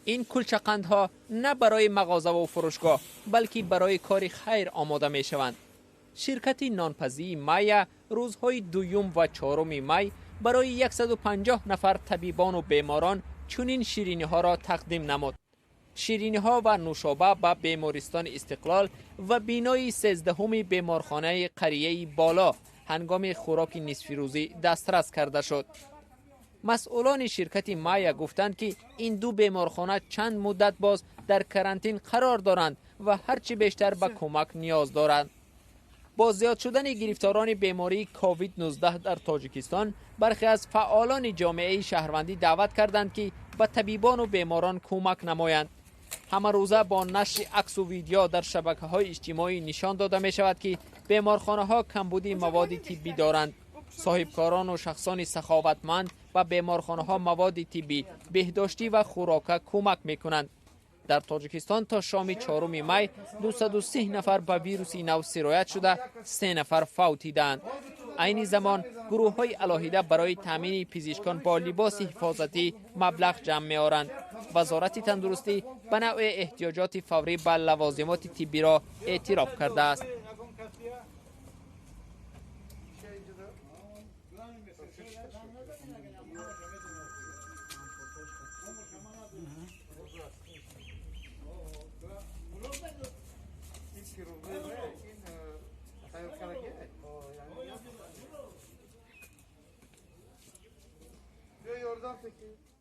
این کلچقندها نه برای مغازه و فروشگاه بلکه برای کار خیر آماده می شوند. شرکت نانپزی مایا روزهای دوم و چهارم می برای 150 نفر طبیبان و بیماران چنین شیرینی ها را تقدیم نمود. شیرینی ها و نوشابه به بیمارستان استقلال و بینای 13 بیمارخانه قریه بالا هنگام خوراک نصف روزی دسترس کرده شد. مسئولان شرکت مایا گفتند که این دو بیمارخانه چند مدت باز در کرانتین قرار دارند و هرچی بیشتر به کمک نیاز دارند. با زیاد شدن گرفتاران بیماری کووید 19 در تاجیکستان، برخی از فعالان جامعه شهروندی دعوت کردند که به طبیبان و بیماران کمک نمایند. همه روزه با نشر عکس و ویدیو در شبکه‌های اجتماعی نشان داده می شود که بیمارخانه‌ها کمبودی مواد طبی دارند. صاحبکاران و شخصان سخاوتمند و بیمارخانه‌ها مواد طبی، بهداشتی و خوراک کمک می‌کنند. در تاجیکستان تا شام 4 می 230 نفر به ویروس نو سرایت شده، 3 نفر فوتیدند. عین زمان گروه‌های علاهیده برای تامین پزشکان با لباس حفاظتی مبلغ جمع می‌آورند. وزارت تندرستی به نوع احتیاجات فوری به لوازمات طبی را اعتراف کرده است. Yordam peki.